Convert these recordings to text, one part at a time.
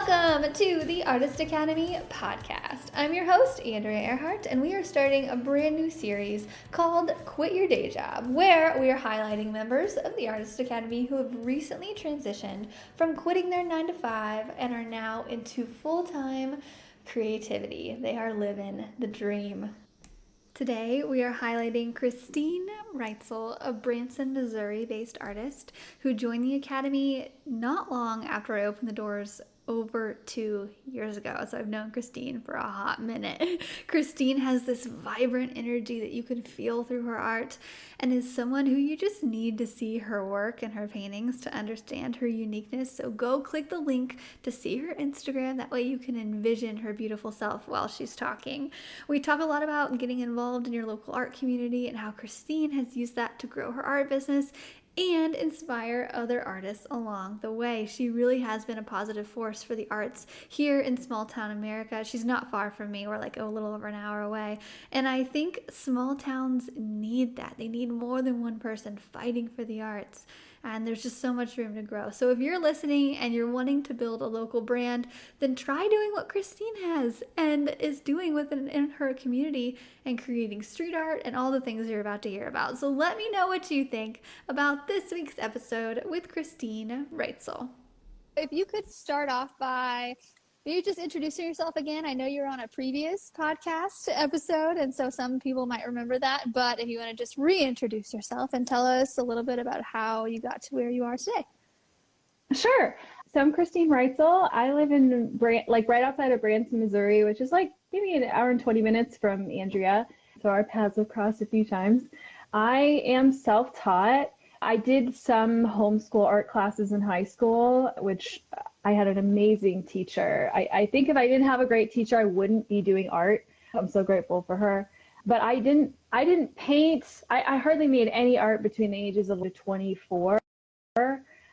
Welcome to the Artist Academy podcast. I'm your host, Andrea Earhart, and we are starting a brand new series called Quit Your Day Job, where we are highlighting members of the Artist Academy who have recently transitioned from quitting their 9-to-5 and are now into full-time creativity. They are living the dream. Today, we are highlighting Christine Riutzel, a Branson, Missouri-based artist who joined the Academy not long after I opened the doors over 2 years ago. So I've known Christine for a hot minute. Christine has this vibrant energy that you can feel through her art and is someone who you just need to see her work and her paintings to understand her uniqueness. So go click the link to see her Instagram. That way you can envision her beautiful self while she's talking. We talk a lot about getting involved in your local art community and how Christine has used that to grow her art business and inspire other artists along the way. She really has been a positive force for the arts here in small town America. She's not far from me. We're like a little over an hour away. And I think small towns need that. They need more than one person fighting for the arts. And there's just so much room to grow. So if you're listening and you're wanting to build a local brand, then try doing what Christine has and is doing in her community and creating street art and all the things you're about to hear about. So let me know what you think about this week's episode with Christine Riutzel. If you could start off by maybe just introducing yourself again. I know you're on a previous podcast episode, and so some people might remember that. But if you want to just reintroduce yourself and tell us a little bit about how you got to where you are today. Sure. So I'm Christine Riutzel. I live in right outside of Branson, Missouri, which is like maybe an hour and 20 minutes from Andrea. So our paths have crossed a few times. I am self-taught. I did some homeschool art classes in high school, which I had an amazing teacher. I think if I didn't have a great teacher, I wouldn't be doing art. I'm so grateful for her. But I didn't paint. I hardly made any art between the ages of 24,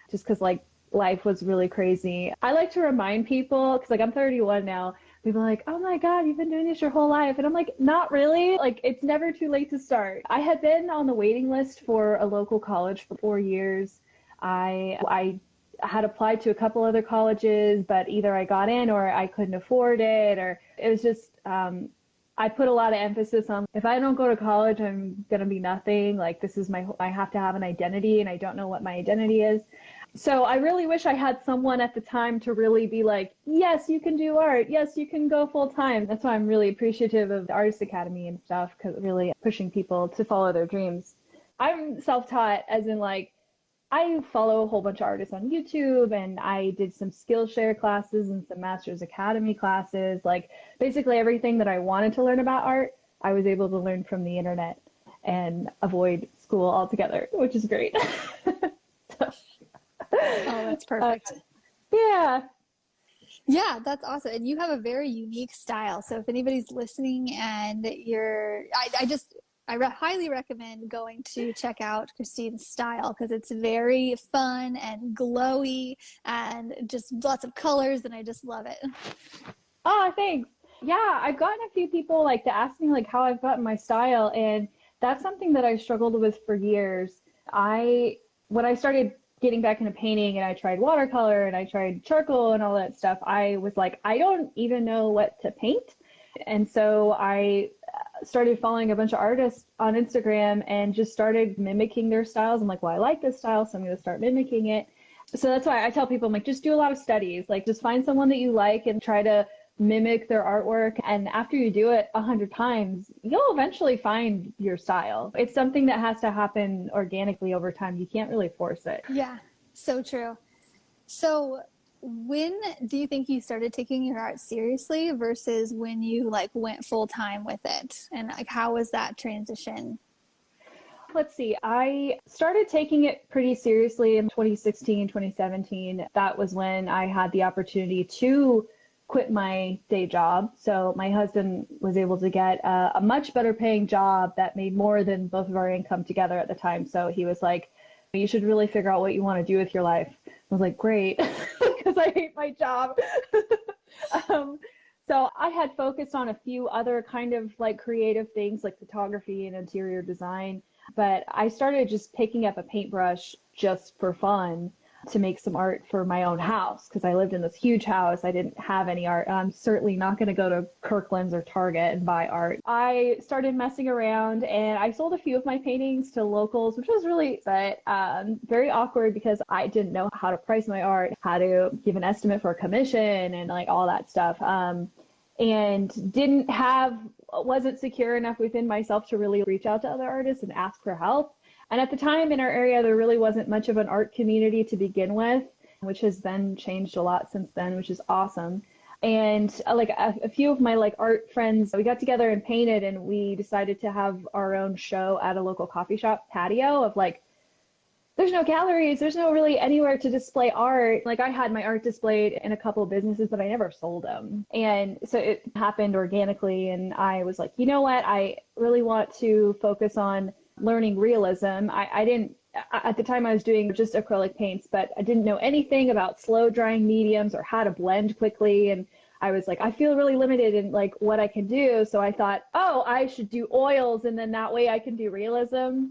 just because like life was really crazy. I like to remind people, because like I'm 31 now, people are like, oh my God, you've been doing this your whole life. And I'm like, not really. Like, it's never too late to start. I had been on the waiting list for a local college for 4 years. I had applied to a couple other colleges, but either I got in or I couldn't afford it, or it was just, I put a lot of emphasis on, if I don't go to college, I'm going to be nothing. Like, this is I have to have an identity, and I don't know what my identity is. So I really wish I had someone at the time to really be like, yes, you can do art. Yes, you can go full time. That's why I'm really appreciative of the Artist Academy and stuff, because really pushing people to follow their dreams. I'm self-taught, as in like, I follow a whole bunch of artists on YouTube, and I did some Skillshare classes and some Masters Academy classes. Like basically everything that I wanted to learn about art, I was able to learn from the internet and avoid school altogether, which is great. Oh, that's perfect. Yeah. Yeah, that's awesome. And you have a very unique style. So if anybody's listening and I highly recommend going to check out Christine's style, because it's very fun and glowy and just lots of colors, and I just love it. Oh, thanks. Yeah, I've gotten a few people like to ask me like how I've gotten my style, and that's something that I struggled with for years. When I started getting back into painting and I tried watercolor and I tried charcoal and all that stuff, I was like, I don't even know what to paint. And so I started following a bunch of artists on Instagram and just started mimicking their styles. I'm like, well, I like this style, so I'm going to start mimicking it. So that's why I tell people, I'm like, just do a lot of studies. Like, just find someone that you like and try to mimic their artwork. And after you do it 100 times, you'll eventually find your style. It's something that has to happen organically over time. You can't really force it. Yeah, so true. So when do you think you started taking your art seriously versus when you like went full time with it? And like, how was that transition? Let's see. I started taking it pretty seriously in 2016, 2017. That was when I had the opportunity to quit my day job. So my husband was able to get a much better paying job that made more than both of our income together at the time. So he was like, you should really figure out what you want to do with your life. I was like, great, because I hate my job. So I had focused on a few other kind of like creative things like photography and interior design, but I started just picking up a paintbrush just for fun. to make some art for my own house because I lived in this huge house. I didn't have any art. I'm certainly not going to go to Kirkland's or Target and buy art. I started messing around and I sold a few of my paintings to locals, which was really very awkward because I didn't know how to price my art, how to give an estimate for a commission and like all that stuff. And wasn't secure enough within myself to really reach out to other artists and ask for help. And at the time in our area, there really wasn't much of an art community to begin with, which has then changed a lot since then, which is awesome. And like a few of my like art friends, we got together and painted, and we decided to have our own show at a local coffee shop patio of like, there's no galleries, there's no really anywhere to display art. Like I had my art displayed in a couple of businesses, but I never sold them. And so it happened organically. And I was like, you know what? I really want to focus on learning realism. I didn't, at the time I was doing just acrylic paints, but I didn't know anything about slow drying mediums or how to blend quickly. And I was like, I feel really limited in like what I can do. So I thought, oh, I should do oils and then that way I can do realism.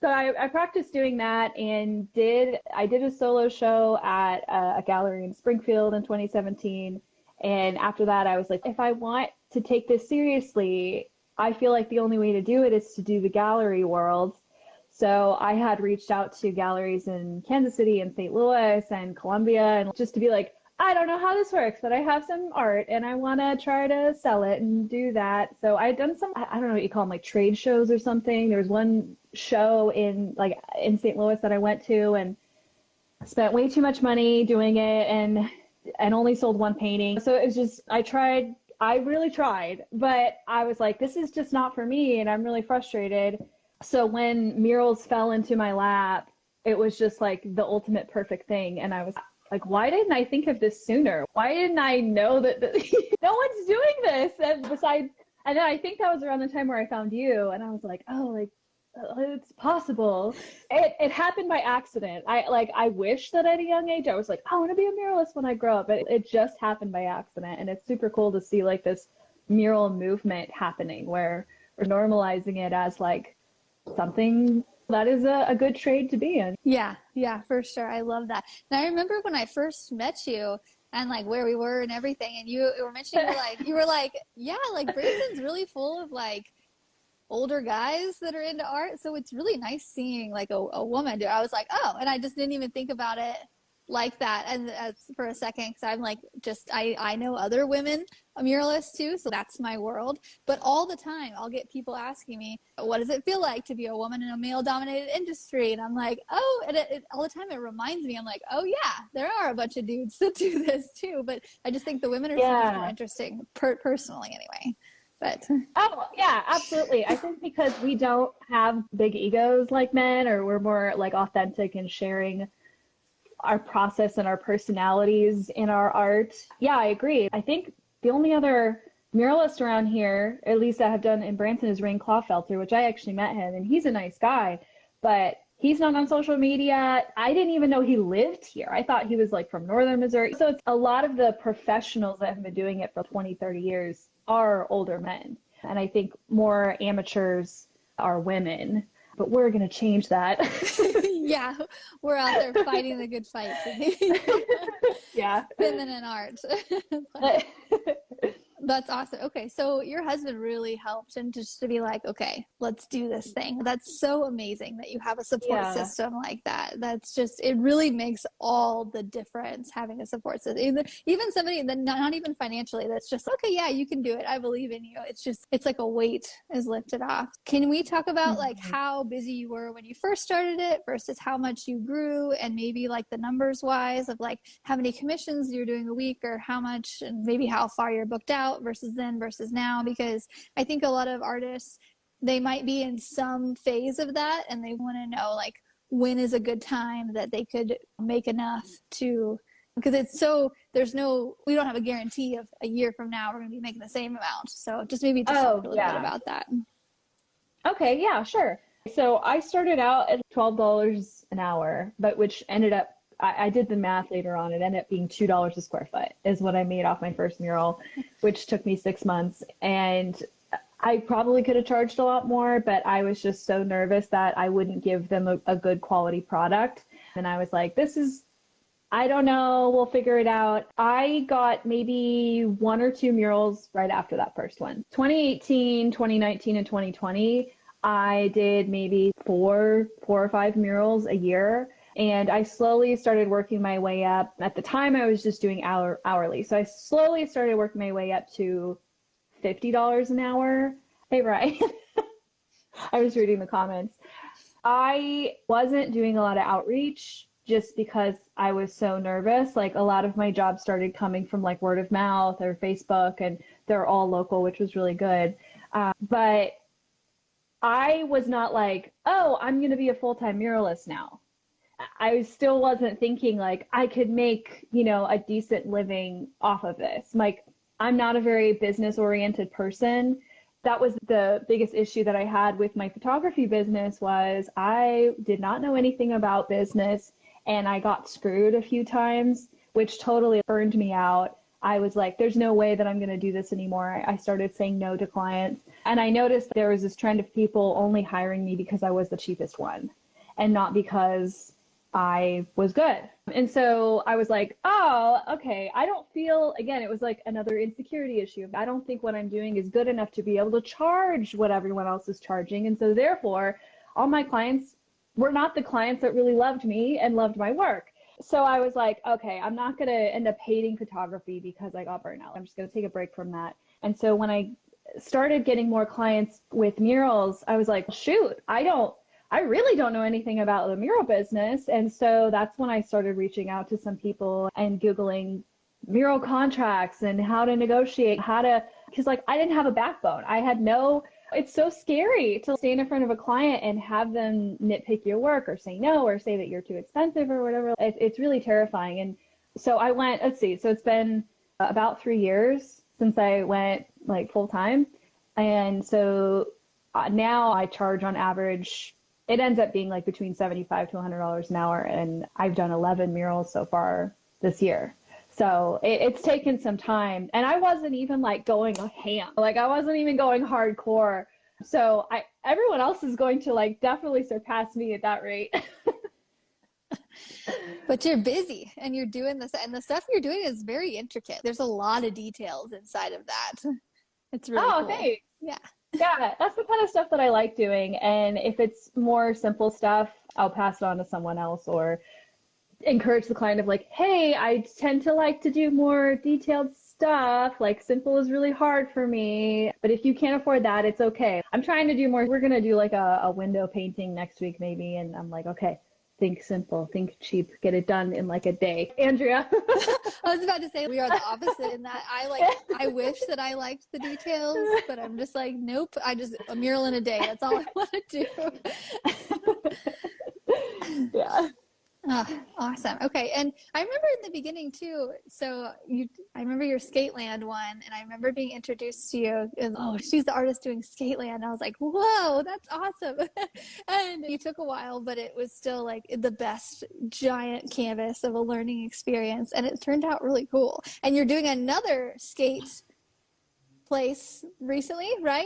So I practiced doing that and I did a solo show at a gallery in Springfield in 2017. And after that, I was like, if I want to take this seriously, I feel like the only way to do it is to do the gallery world. So I had reached out to galleries in Kansas City and St. Louis and Columbia, and just to be like, I don't know how this works, but I have some art and I want to try to sell it and do that. So I'd done some, I don't know what you call them, like trade shows or something. There was one show in St. Louis that I went to and spent way too much money doing it and only sold one painting. So it was just, I really tried, but I was like, this is just not for me and I'm really frustrated. So when murals fell into my lap, it was just like the ultimate perfect thing. And I was like, why didn't I think of this sooner? Why didn't I know that no one's doing this? And then I think that was around the time where I found you, and I was like, oh, like it's possible. It happened by accident. I wish that at a young age I was like, I want to be a muralist when I grow up, but it just happened by accident, and it's super cool to see like this mural movement happening where we're normalizing it as like something that is a good trade to be in. Yeah, for sure. I love that. And I remember when I first met you and like where we were and everything, and you were mentioning you were like, yeah, like Braden's really full of like older guys that are into art. So it's really nice seeing like a woman do it. I was like, oh, and I just didn't even think about it like that. And as for a second, because I'm like, I know other women muralists too, so that's my world. But all the time I'll get people asking me, what does it feel like to be a woman in a male dominated industry? And I'm like, oh, and all the time it reminds me, I'm like, oh yeah, there are a bunch of dudes that do this too. But I just think the women are so much more interesting, personally anyway. But oh yeah, absolutely. I think because we don't have big egos like men, or we're more like authentic and sharing our process and our personalities in our art. Yeah, I agree. I think the only other muralist around here, at least I have done in Branson, is Rain Clawfelter, which I actually met him, and he's a nice guy, but he's not on social media. I didn't even know he lived here. I thought he was like from northern Missouri. So it's a lot of the professionals that have been doing it for 20, 30 years are older men. And I think more amateurs are women, but we're going to change that. Yeah, we're out there fighting the good fight. Yeah. Feminine art. That's awesome. Okay, so your husband really helped, and just to be like, okay, let's do this thing. That's so amazing that you have a support system like that. That's just, it really makes all the difference having a support system. Even somebody that not even financially, that's just, okay, yeah, you can do it. I believe in you. It's just, it's like a weight is lifted off. Can we talk about like how busy you were when you first started it versus how much you grew, and maybe like the numbers wise of like how many commissions you're doing a week, or how much, and maybe how far you're booked out versus then versus now? Because I think a lot of artists, they might be in some phase of that, and they want to know like when is a good time that they could make enough to, because it's so, we don't have a guarantee of a year from now we're going to be making the same amount. So just maybe just talk a little bit about that. Okay, yeah, sure. So I started out at $12 an hour, but which ended up, I did the math later on. It ended up being $2 a square foot is what I made off my first mural, which took me 6 months. And I probably could have charged a lot more, but I was just so nervous that I wouldn't give them a good quality product. And I was like, I don't know, we'll figure it out. I got maybe 1 or 2 murals right after that first one. 2018, 2019, and 2020, I did maybe four or five murals a year. And I slowly started working my way up. At the time, I was just doing hourly. So I slowly started working my way up to $50 an hour. Hey, Ryan. I was reading the comments. I wasn't doing a lot of outreach just because I was so nervous. Like a lot of my jobs started coming from like word of mouth or Facebook, and they're all local, which was really good. But I was not like, oh, I'm going to be a full-time muralist now. I still wasn't thinking like I could make, a decent living off of this. Like, I'm not a very business-oriented person. That was the biggest issue that I had with my photography business was I did not know anything about business, and I got screwed a few times, which totally burned me out. I was like, there's no way that I'm going to do this anymore. I started saying no to clients. And I noticed there was this trend of people only hiring me because I was the cheapest one and not because I was good. And so I was like, oh, okay. I don't feel, again, it was like another insecurity issue. I don't think what I'm doing is good enough to be able to charge what everyone else is charging. And so therefore, all my clients were not the clients that really loved me and loved my work. So I was like, okay, I'm not going to end up hating photography because I got burnt out. I'm just going to take a break from that. And so when I started getting more clients with murals, I was like, shoot, I really don't know anything about the mural business. And so that's when I started reaching out to some people and Googling mural contracts and how to negotiate, because like I didn't have a backbone. It's so scary to stand in front of a client and have them nitpick your work or say no or say that you're too expensive or whatever. It's really terrifying. And so I went, so it's been about 3 years since I went like full time. And so now I charge on average, it ends up being like between $75 to $100 an hour. And I've done 11 murals so far this year. So it's taken some time, and I wasn't even like going ham. Like I wasn't even going hardcore. So everyone else is going to like definitely surpass me at that rate. But you're busy and you're doing this, and the stuff you're doing is very intricate. There's a lot of details inside of that. It's really cool. Thanks. Yeah. Yeah, that's the kind of stuff that I like doing. And if it's more simple stuff, I'll pass it on to someone else or encourage the client of like, hey, I tend to like to do more detailed stuff. Like simple is really hard for me. But if you can't afford that, it's okay. I'm trying to do more. We're going to do like a window painting next week maybe. And I'm like, okay, think simple, think cheap, get it done in like a day. Andrea. I was about to say we are the opposite in that I wish that I liked the details, but I'm just like, nope, a mural in a day. That's all I want to do. Yeah. Oh, awesome. Okay. And I remember in the beginning too, I remember your Skateland one, and I remember being introduced to you and, oh, she's the artist doing Skateland. I was like, whoa, that's awesome. And you took a while, but it was still like the best giant canvas of a learning experience. And it turned out really cool. And you're doing another skate place recently, right?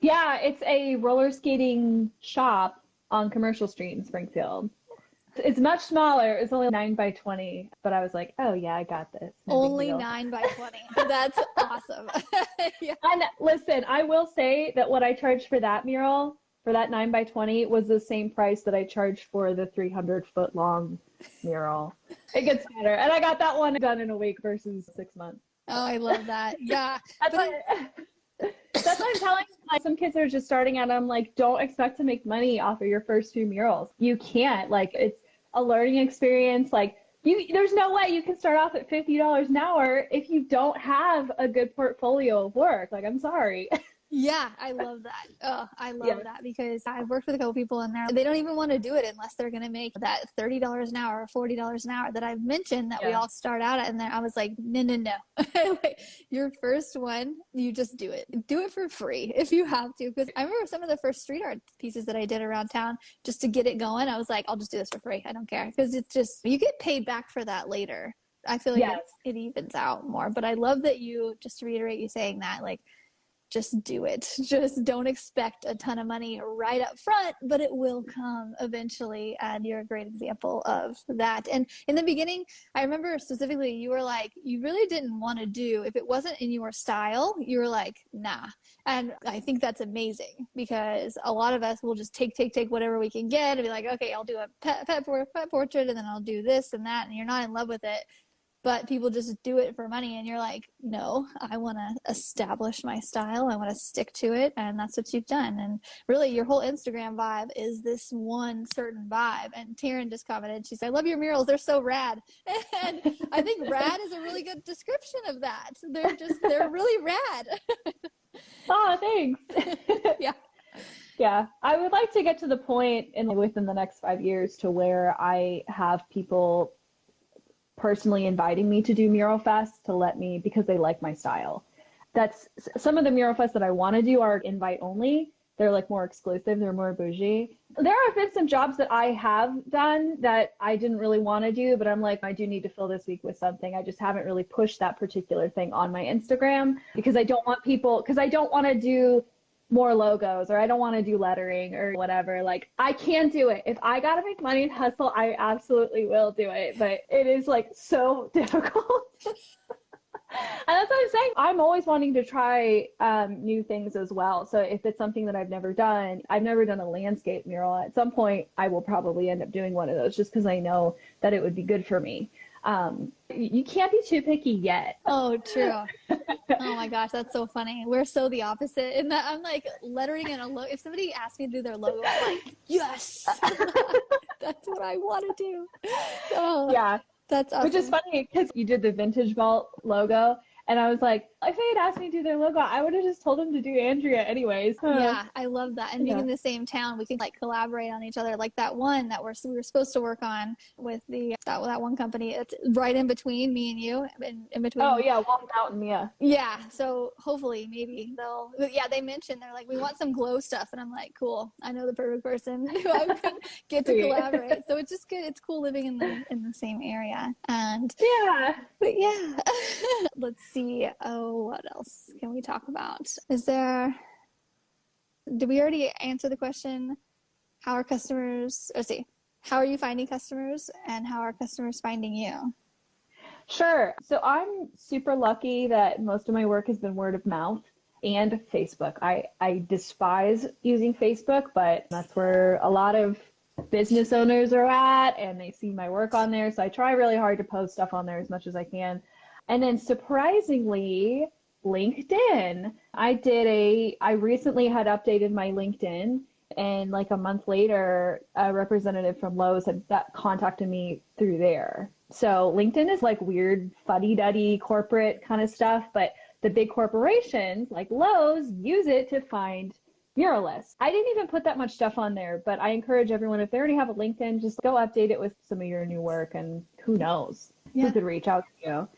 Yeah, it's a roller skating shop on Commercial Street in Springfield. It's much smaller. It's only 9 by 20, but I was like, oh yeah, I got this. No only 9 by 20. That's awesome. Yeah. And listen, I will say that what I charged for that mural, for that 9 by 20, was the same price that I charged for the 300-foot long mural. It gets better. And I got that one done in a week versus 6 months. Oh, I love that. Yeah. That's what I'm telling like some kids are just starting out. I'm like, don't expect to make money off of your first few murals. You can't. Like, it's a learning experience. Like, there's no way you can start off at $50 an hour if you don't have a good portfolio of work. Like, I'm sorry. Yeah, I love that. Oh, I love that because I've worked with a couple people in there. They don't even want to do it unless they're going to make that $30 an hour or $40 an hour that I've mentioned that we all start out at. And then I was like, no. Like, your first one, you just do it. Do it for free if you have to. Because I remember some of the first street art pieces that I did around town just to get it going. I was like, I'll just do this for free. I don't care. Because it's just, you get paid back for that later. I feel like it evens out more. But I love that you, just to reiterate you saying that, like, just do it. Just don't expect a ton of money right up front, but it will come eventually. And you're a great example of that. And in the beginning, I remember specifically, you were like, you really didn't want to do, if it wasn't in your style, you were like, nah. And I think that's amazing, because a lot of us will just take whatever we can get and be like, okay, I'll do a pet portrait, and then I'll do this and that. And you're not in love with it. But people just do it for money, and you're like, no, I want to establish my style. I want to stick to it, and that's what you've done. And really, your whole Instagram vibe is this one certain vibe. And Taryn just commented, she said, I love your murals. They're so rad. And I think rad is a really good description of that. They're really rad. Oh, thanks. Yeah. Yeah, I would like to get to the point within the next 5 years to where I have people personally inviting me to do Mural Fest to let me, because they like my style. That's some of the Mural Fests that I want to do are invite only. They're like more exclusive. They're more bougie. There have been some jobs that I have done that I didn't really want to do, but I'm like, I do need to fill this week with something. I just haven't really pushed that particular thing on my Instagram because I don't want to do more logos, or I don't want to do lettering or whatever. Like, I can't do it. If I got to make money and hustle, I absolutely will do it. But it is like so difficult. And that's what I'm saying. I'm always wanting to try new things as well. So if it's something that I've never done a landscape mural. At some point, I will probably end up doing one of those just because I know that it would be good for me. You can't be too picky yet. Oh, true. Oh my gosh, that's so funny. We're so the opposite in that I'm like lettering in a logo. If somebody asks me to do their logo, I'm like, yes, that's what I want to do. Oh, yeah. That's awesome. Which is funny because you did the Vintage Vault logo, and I was like, if they had asked me to do their logo, I would have just told them to do Andrea anyways. Yeah, I love that. And being in the same town, we can like collaborate on each other. Like that one that we were supposed to work on with that one company. It's right in between me and you. In between. Oh yeah, Walton Out and Mia. Yeah. So hopefully maybe they mentioned, they're like, we want some glow stuff. And I'm like, cool. I know the perfect person who I can get to collaborate. So it's just good. It's cool living in the same area. And yeah. But yeah. Let's see. Oh, what else can we talk about? Did we already answer the question? How are you finding customers, and how are customers finding you? Sure. So I'm super lucky that most of my work has been word of mouth and Facebook. I despise using Facebook, but that's where a lot of business owners are at, and they see my work on there. So I try really hard to post stuff on there as much as I can. And then surprisingly, LinkedIn. I recently had updated my LinkedIn, and like a month later, a representative from Lowe's had contacted me through there. So LinkedIn is like weird fuddy-duddy corporate kind of stuff, but the big corporations like Lowe's use it to find muralists. I didn't even put that much stuff on there, but I encourage everyone, if they already have a LinkedIn, just go update it with some of your new work, and who knows who could reach out to you.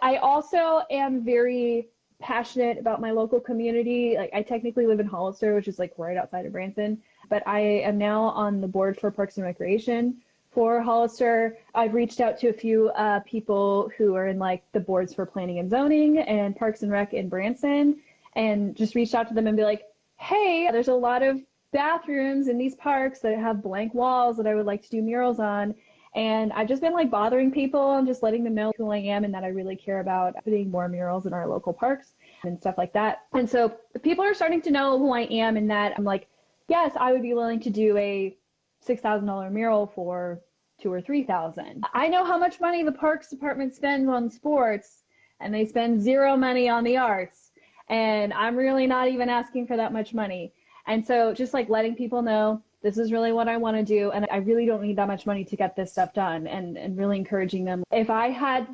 I also am very passionate about my local community. Like, I technically live in Hollister, which is like right outside of Branson, but I am now on the board for Parks and Recreation for Hollister. I've reached out to a few people who are in like the boards for planning and zoning and Parks and Rec in Branson, and just reached out to them and be like, hey, there's a lot of bathrooms in these parks that have blank walls that I would like to do murals on. And I've just been like bothering people and just letting them know who I am and that I really care about putting more murals in our local parks and stuff like that. And so people are starting to know who I am, and that I'm like, yes, I would be willing to do a $6,000 mural for $2,000 or $3,000. I know how much money the Parks Department spends on sports, and they spend zero money on the arts. And I'm really not even asking for that much money. And so just like letting people know, this is really what I want to do, and I really don't need that much money to get this stuff done, and really encouraging them. If I had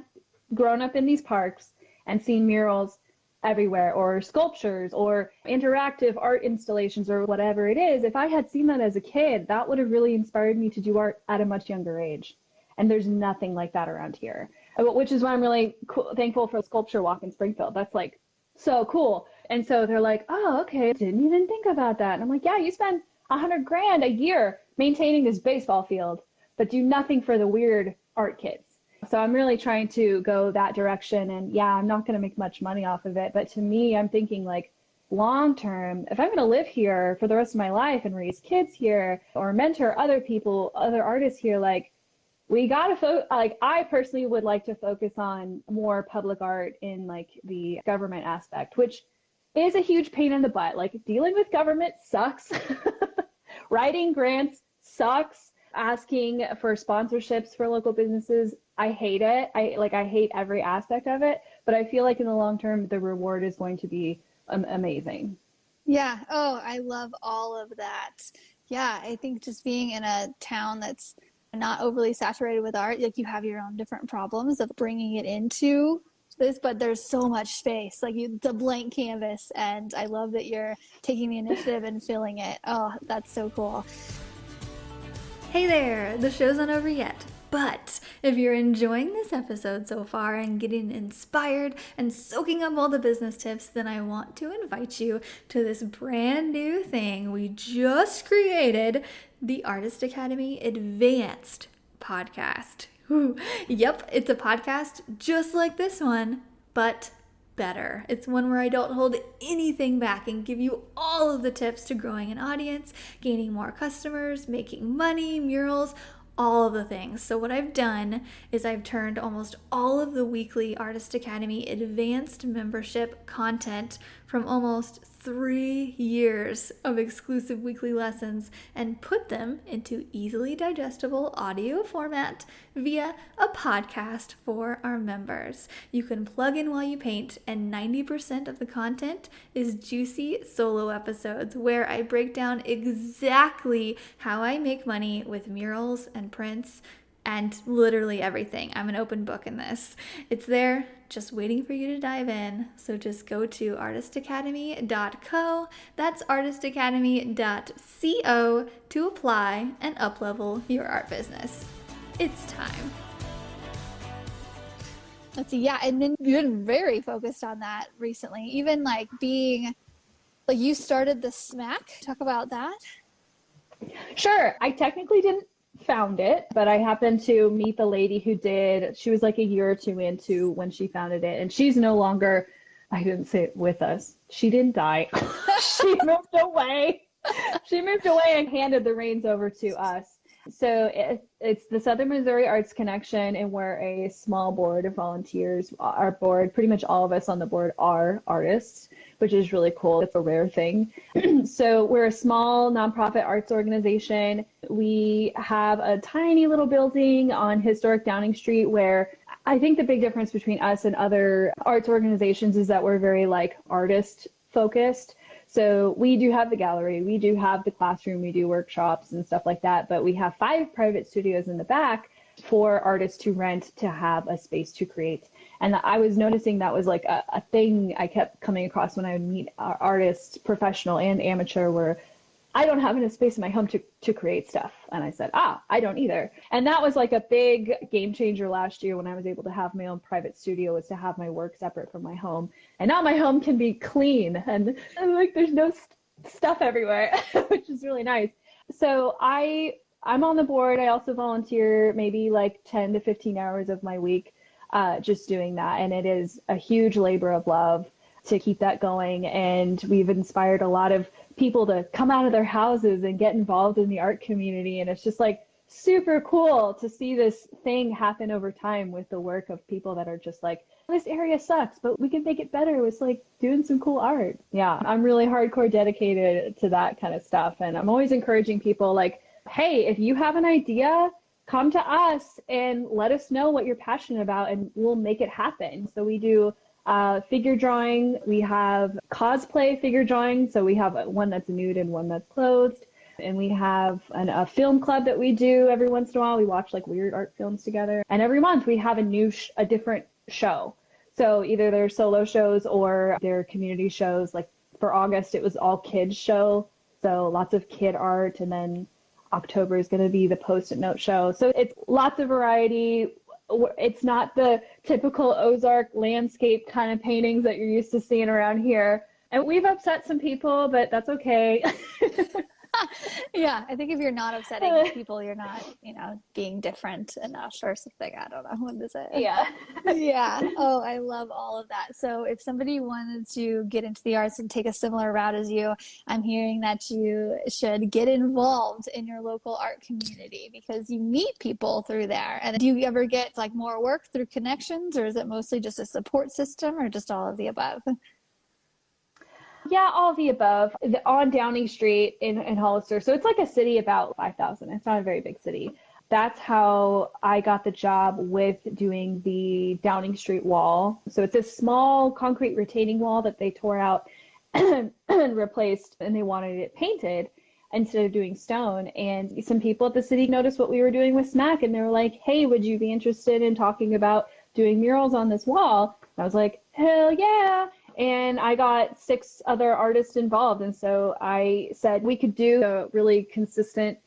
grown up in these parks and seen murals everywhere, or sculptures, or interactive art installations, or whatever it is, if I had seen that as a kid, that would have really inspired me to do art at a much younger age. And there's nothing like that around here, which is why I'm really thankful for Sculpture Walk in Springfield. That's like so cool. And so they're like, oh, okay, didn't even think about that. And I'm like, yeah, you spend $100,000 a year maintaining this baseball field, but do nothing for the weird art kids. So I'm really trying to go that direction. And yeah, I'm not going to make much money off of it. But to me, I'm thinking like long term, if I'm going to live here for the rest of my life and raise kids here or mentor other people, other artists here, like we got to like I personally would like to focus on more public art in like the government aspect, which is a huge pain in the butt. Like dealing with government sucks. Writing grants sucks. Asking for sponsorships for local businesses, I hate it. I hate every aspect of it, but I feel like in the long term, the reward is going to be amazing. Yeah. Oh, I love all of that. Yeah. I think just being in a town that's not overly saturated with art, like you have your own different problems of bringing it into this, but there's so much space, like the blank canvas. And I love that you're taking the initiative and filling it. Oh, that's so cool. Hey there, the show's not over yet, but if you're enjoying this episode so far and getting inspired and soaking up all the business tips, then I want to invite you to this brand new thing we just created, the Artist Academy Advanced podcast. Yep, it's a podcast just like this one, but better. It's one where I don't hold anything back and give you all of the tips to growing an audience, gaining more customers, making money, murals, all of the things. So what I've done is I've turned almost all of the weekly Artist Academy Advanced membership content from almost 3 years of exclusive weekly lessons and put them into easily digestible audio format via a podcast for our members. You can plug in while you paint, and 90% of the content is juicy solo episodes where I break down exactly how I make money with murals and prints and literally everything. I'm an open book in this. It's there, just waiting for you to dive in. So just go to artistacademy.co. That's artistacademy.co to apply and uplevel your art business. It's time. Let's see. Yeah, and then you've been very focused on that recently. Even like being, like you started the SMAC. Talk about that. Sure. I technically didn't found it, but I happened to meet the lady who did. She was like a year or two into when she founded it, and she's no longer, I didn't say it with us. She didn't die. She moved away. She moved away and handed the reins over to us. So it's the Southern Missouri Arts Connection, and we're a small board of volunteers. Our board, pretty much all of us on the board are artists, which is really cool. It's a rare thing. So we're a small nonprofit arts organization. We have a tiny little building on historic Downing Street where I think the big difference between us and other arts organizations is that we're very like artist focused. So we do have the gallery, we do have the classroom, we do workshops and stuff like that, but we have 5 private studios in the back for artists to rent to have a space to create. And I was noticing that was like a thing I kept coming across when I would meet artists, professional and amateur, where I don't have enough space in my home to create stuff. And I said, I don't either. And that was like a big game changer last year when I was able to have my own private studio, was to have my work separate from my home. And now my home can be clean and like there's no stuff everywhere, which is really nice. So I'm on the board. I also volunteer maybe like 10 to 15 hours of my week just doing that. And it is a huge labor of love to keep that going. And we've inspired a lot of people to come out of their houses and get involved in the art community. And it's just like super cool to see this thing happen over time with the work of people that are just like, this area sucks, but we can make it better with like doing some cool art. Yeah, I'm really hardcore dedicated to that kind of stuff. And I'm always encouraging people like, hey, if you have an idea, come to us and let us know what you're passionate about and we'll make it happen. So we do figure drawing, we have cosplay figure drawing. So we have one that's nude and one that's clothed. And we have a film club that we do every once in a while. We watch like weird art films together. And every month we have a different show. So either they're solo shows or they're community shows. Like for August, it was all kids show. So lots of kid art. And then October is going to be the Post-it note show. So it's lots of variety. It's not the typical Ozark landscape kind of paintings that you're used to seeing around here. And we've upset some people, but that's okay. Yeah, I think if you're not upsetting people, you're not, being different enough or something. I don't know what to say. Yeah. Yeah. Oh, I love all of that. So if somebody wanted to get into the arts and take a similar route as you, I'm hearing that you should get involved in your local art community because you meet people through there. And do you ever get like more work through connections, or is it mostly just a support system, or just all of the above? Yeah, all of the above. On Downing Street in Hollister. So it's like a city about 5,000. It's not a very big city. That's how I got the job with doing the Downing Street wall. So it's a small concrete retaining wall that they tore out and replaced, and they wanted it painted instead of doing stone. And some people at the city noticed what we were doing with SMAC, and they were like, hey, would you be interested in talking about doing murals on this wall? And I was like, hell yeah. And I got 6 other artists involved. And so I said we could do a really consistent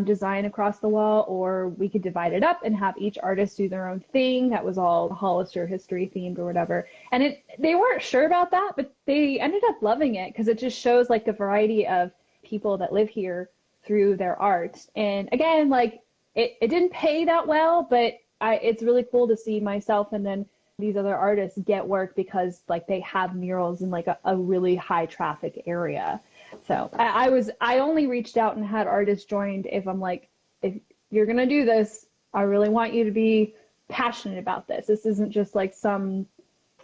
design across the wall, or we could divide it up and have each artist do their own thing that was all Hollister history themed or whatever. And they weren't sure about that, but they ended up loving it because it just shows like the variety of people that live here through their art. And again, like it didn't pay that well, but it's really cool to see myself and then these other artists get work because like they have murals in like a really high traffic area. So I only reached out and had artists joined if I'm like, if you're going to do this, I really want you to be passionate about this. This isn't just like some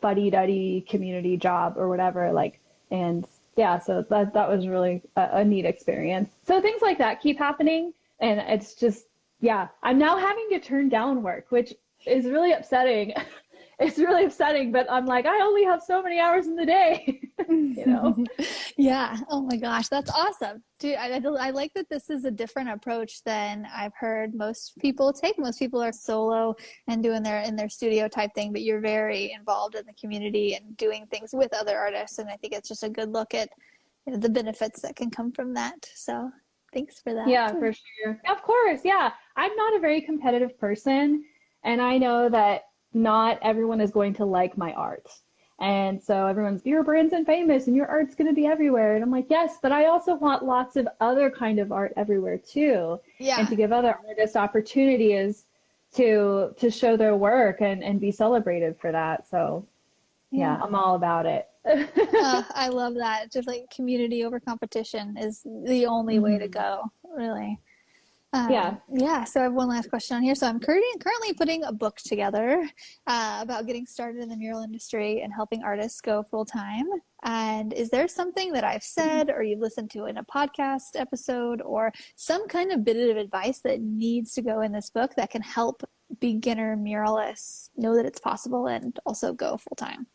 fuddy-duddy community job or whatever. Like, and yeah, so that was really a neat experience. So things like that keep happening. And it's just, yeah, I'm now having to turn down work, which is really upsetting. It's really upsetting, but I'm like, I only have so many hours in the day, Yeah. Oh my gosh, that's awesome. Dude, I like that this is a different approach than I've heard most people take. Most people are solo and doing in their studio type thing, but you're very involved in the community and doing things with other artists. And I think it's just a good look at the benefits that can come from that. So thanks for that. Yeah, for sure. Of course. Yeah. I'm not a very competitive person, and I know that not everyone is going to like my art. And so everyone's, you're Branson famous and your art's going to be everywhere. And I'm like, yes, but I also want lots of other kind of art everywhere too. Yeah. And to give other artists opportunities to show their work and be celebrated for that. So yeah, I'm all about it. I love that. Just like community over competition is the only way to go, really. Yeah. So I have one last question on here. So I'm currently putting a book together about getting started in the mural industry and helping artists go full time. And is there something that I've said or you've listened to in a podcast episode or some kind of bit of advice that needs to go in this book that can help beginner muralists know that it's possible and also go full time?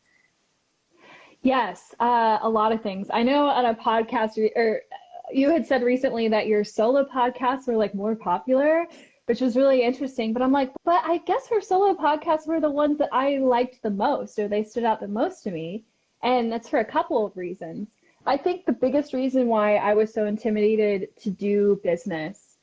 Yes, a lot of things. I know on a podcast or you had said recently that your solo podcasts were like more popular, which was really interesting. But I'm like, but I guess her solo podcasts were the ones that I liked the most, or they stood out the most to me. And that's for a couple of reasons. I think the biggest reason why I was so intimidated to do business,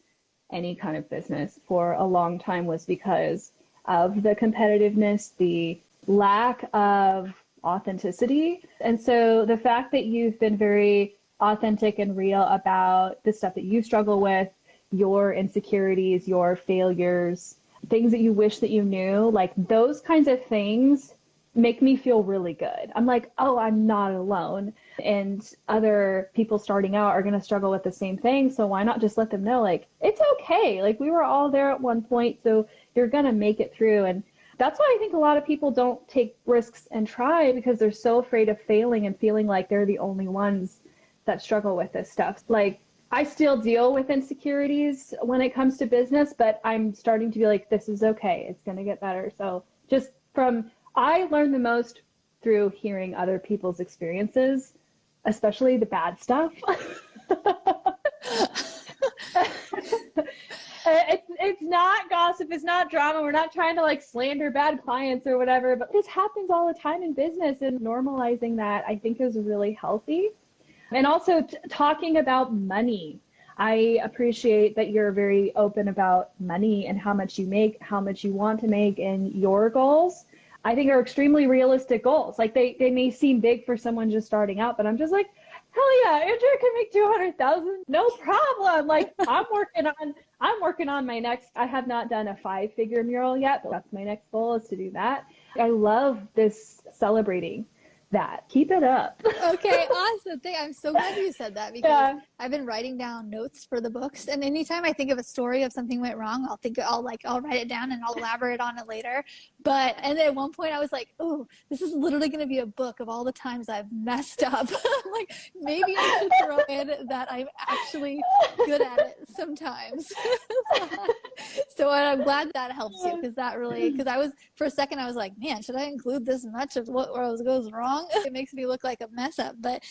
any kind of business, for a long time was because of the competitiveness, the lack of authenticity. And so the fact that you've been very authentic and real about the stuff that you struggle with, your insecurities, your failures, things that you wish that you knew, like those kinds of things make me feel really good. I'm like, oh, I'm not alone. And other people starting out are going to struggle with the same thing. So why not just let them know, like, it's okay. Like we were all there at one point, so you're going to make it through. And that's why I think a lot of people don't take risks and try, because they're so afraid of failing and feeling like they're the only ones that struggle with this stuff. Like I still deal with insecurities when it comes to business, but I'm starting to be like, this is okay. It's going to get better. So I learned the most through hearing other people's experiences, especially the bad stuff. It's not gossip. It's not drama. We're not trying to like slander bad clients or whatever, but this happens all the time in business, and normalizing that I think is really healthy. And also talking about money. I appreciate that you're very open about money and how much you make, how much you want to make, and your goals. I think are extremely realistic goals. Like they may seem big for someone just starting out, but I'm just like, hell yeah, Andrea can make 200,000, no problem. Like I'm working on my next. I have not done a 5-figure mural yet, but that's my next goal, is to do that. I love this celebrating that. Keep it up. Okay, awesome. I'm so glad you said that, because Yeah. I've been writing down notes for the books, and anytime I think of a story of something went wrong, I'll write it down and I'll elaborate on it later. And then at one point I was like, oh, this is literally going to be a book of all the times I've messed up. Like, maybe I should throw in that I'm actually good at it sometimes. So I'm glad that helps you, because I was, for a second I was like, man, should I include this much of what goes wrong? It makes me look like a mess up, but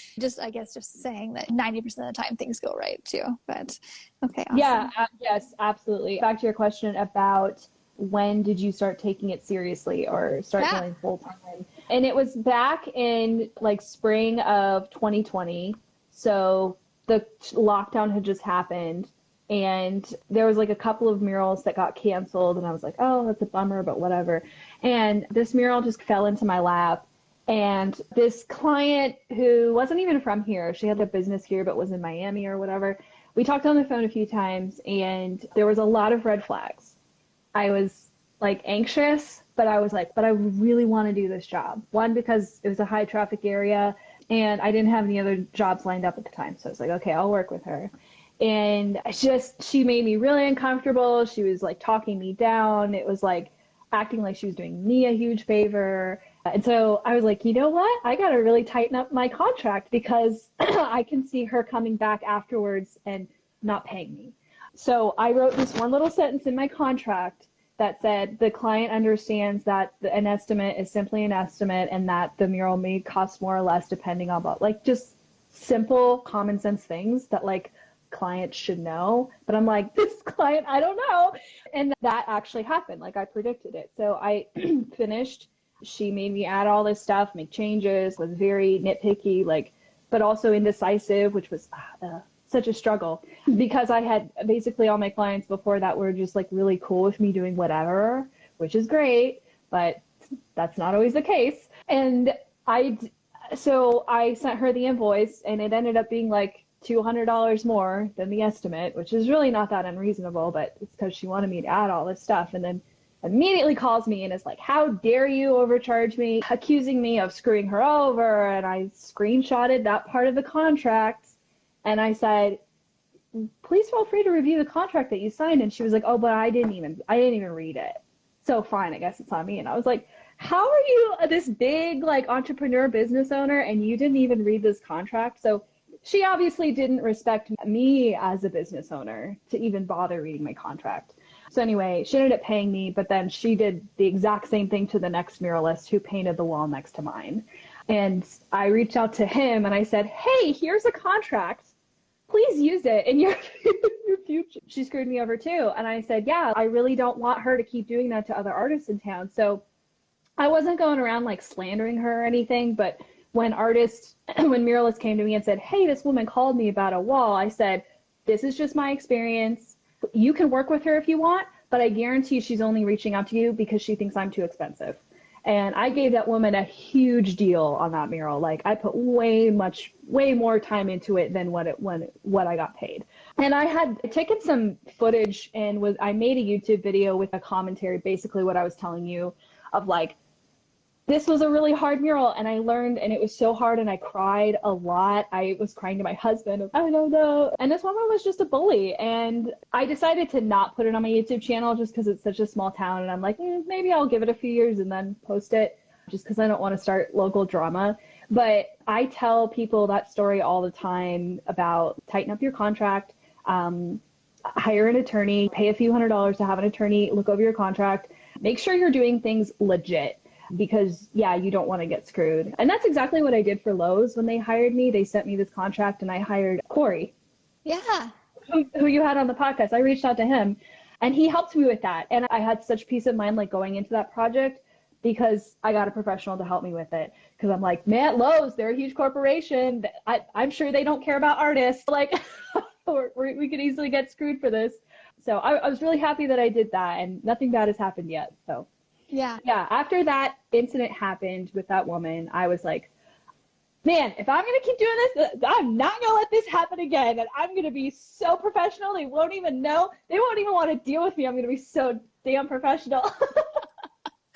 I guess just saying that 90% of the time things go right too. But okay, awesome. Yeah, yes, absolutely. Back to your question about when did you start taking it seriously or start going full time? And it was back in like spring of 2020. So the lockdown had just happened, and there was like a couple of murals that got canceled, and I was like, oh, that's a bummer, but whatever. And this mural just fell into my lap. And this client, who wasn't even from here, she had a business here but was in Miami or whatever, we talked on the phone a few times, and there was a lot of red flags. I was like anxious, but I was like, but I really want to do this job. One, because it was a high traffic area and I didn't have any other jobs lined up at the time. So I was like, okay, I'll work with her. And she made me really uncomfortable. She was like talking me down. It was like acting like she was doing me a huge favor. And so I was like, you know what? I got to really tighten up my contract, because I can see her coming back afterwards and not paying me. So I wrote this one little sentence in my contract that said, the client understands that an estimate is simply an estimate, and that the mural may cost more or less depending on like just simple common sense things that like clients should know. But I'm like, this client, I don't know. And that actually happened. Like I predicted it. So I finished. She made me add all this stuff, make changes, was very nitpicky, like, but also indecisive, which was such a struggle, because I had basically all my clients before that were just like really cool with me doing whatever, which is great, but that's not always the case. And so I sent her the invoice, and it ended up being like $200 more than the estimate, which is really not that unreasonable, but it's because she wanted me to add all this stuff. And then immediately calls me and is like, how dare you overcharge me, accusing me of screwing her over. And I screenshotted that part of the contract, and I said, please feel free to review the contract that you signed. And she was like, oh, but I didn't even read it. So fine, I guess it's on me. And I was like, how are you this big like entrepreneur business owner and you didn't even read this contract? So she obviously didn't respect me as a business owner to even bother reading my contract. So anyway, she ended up paying me, but then she did the exact same thing to the next muralist who painted the wall next to mine. And I reached out to him and I said, hey, here's a contract. Please use it in your future. She screwed me over too. And I said, yeah, I really don't want her to keep doing that to other artists in town. So I wasn't going around like slandering her or anything, but when muralists came to me and said, hey, this woman called me about a wall, I said, this is just my experience. You can work with her if you want, but I guarantee she's only reaching out to you because she thinks I'm too expensive. And I gave that woman a huge deal on that mural. Like I put way more time into it than what I got paid. And I had taken some footage and I made a YouTube video with a commentary, basically what I was telling you, of like, this was a really hard mural, and I learned, and it was so hard, and I cried a lot. I was crying to my husband. I don't know. And this woman was just a bully, and I decided to not put it on my YouTube channel just because it's such a small town, and I'm like, maybe I'll give it a few years and then post it, just because I don't want to start local drama. But I tell people that story all the time about tighten up your contract, hire an attorney, pay a few $100s to have an attorney look over your contract, make sure you're doing things legit. Because, yeah, you don't want to get screwed. And that's exactly what I did for Lowe's when they hired me. They sent me this contract, and I hired Corey. Yeah. Who you had on the podcast. I reached out to him, and he helped me with that. And I had such peace of mind, like, going into that project, because I got a professional to help me with it. Because I'm like, man, Lowe's, they're a huge corporation. I'm sure they don't care about artists. Like, we could easily get screwed for this. So I was really happy that I did that, and nothing bad has happened yet, so. Yeah. After that incident happened with that woman, I was like, man, if I'm going to keep doing this, I'm not going to let this happen again. And I'm going to be so professional. They won't even know. They won't even want to deal with me. I'm going to be so damn professional.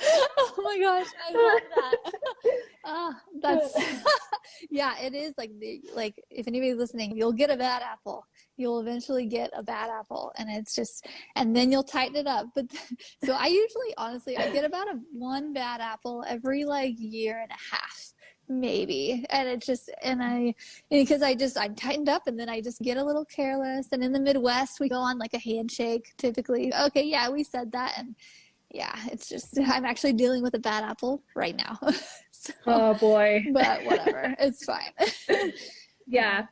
Oh my gosh, I love that. That's yeah, it is like if anybody's listening, you'll get a bad apple. You'll eventually get a bad apple, and it's just, and then you'll tighten it up. But so I usually, honestly, I get about one bad apple every like year and a half, maybe. And it just, because I'm tightened up, and then I just get a little careless. And in the Midwest, we go on like a handshake typically. Okay, yeah, we said that, and yeah, it's just, I'm actually dealing with a bad apple right now. So, oh boy. But whatever, it's fine. Yeah.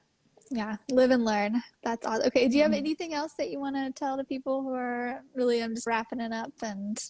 Yeah, live and learn. That's awesome. Okay, do you have anything else that you want to tell the people who are really, I'm just wrapping it up and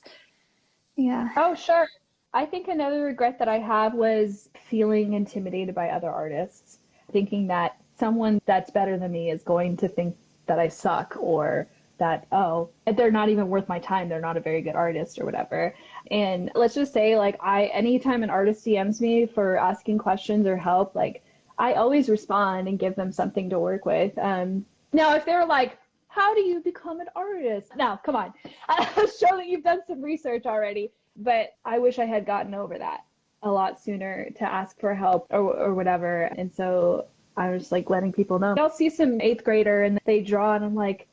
yeah. Oh, sure. I think another regret that I have was feeling intimidated by other artists, thinking that someone that's better than me is going to think that I suck, or that, oh, they're not even worth my time. They're not a very good artist or whatever. And let's just say, like, anytime an artist DMs me for asking questions or help, like, I always respond and give them something to work with. Now, if they're like, how do you become an artist? Now, come on. I'm sure that you've done some research already, but I wish I had gotten over that a lot sooner to ask for help or whatever. And so I was like letting people know. I'll see some 8th grader and they draw, and I'm like,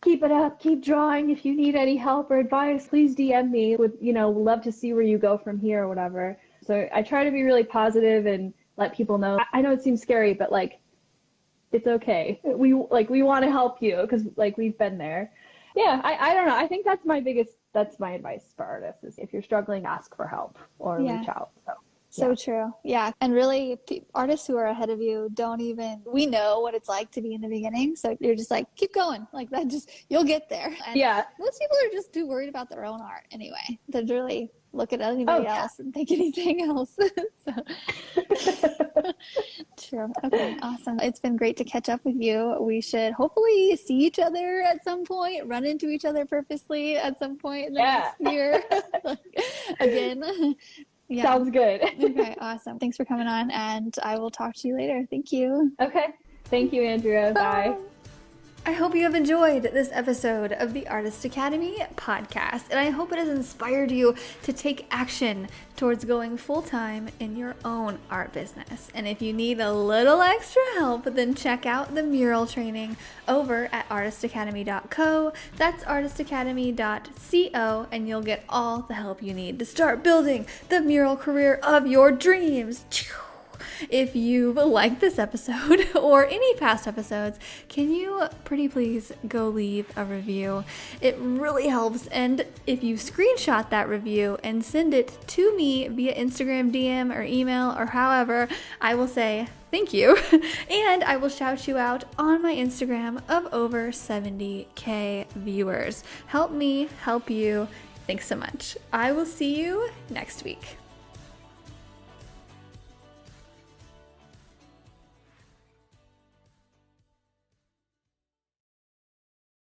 keep it up, keep drawing. If you need any help or advice, please DM me. Would, love to see where you go from here or whatever. So I try to be really positive and let people know. I know it seems scary, but like, it's okay. We want to help you because like we've been there. Yeah, I don't know. I think that's my advice for artists is if you're struggling, ask for help or reach out. So true. Yeah. And really, artists who are ahead of you we know what it's like to be in the beginning. So you're just like, keep going. Like that, you'll get there. And most people are just too worried about their own art anyway. They really look at anybody else and think anything else. True. Okay. Awesome. It's been great to catch up with you. We should hopefully see each other at some point, run into each other purposely at some point in the next year. Again. Yeah. Sounds good. Okay, awesome. Thanks for coming on, and I will talk to you later. Thank you. Okay. Thank you, Andrea. Bye. I hope you have enjoyed this episode of the Artist Academy podcast, and I hope it has inspired you to take action towards going full-time in your own art business. And if you need a little extra help, then check out the mural training over at artistacademy.co. That's artistacademy.co, and you'll get all the help you need to start building the mural career of your dreams. If you like this episode or any past episodes, can you pretty please go leave a review? It really helps. And if you screenshot that review and send it to me via Instagram DM or email or however, I will say thank you. And I will shout you out on my Instagram of over 70K viewers. Help me help you. Thanks so much. I will see you next week.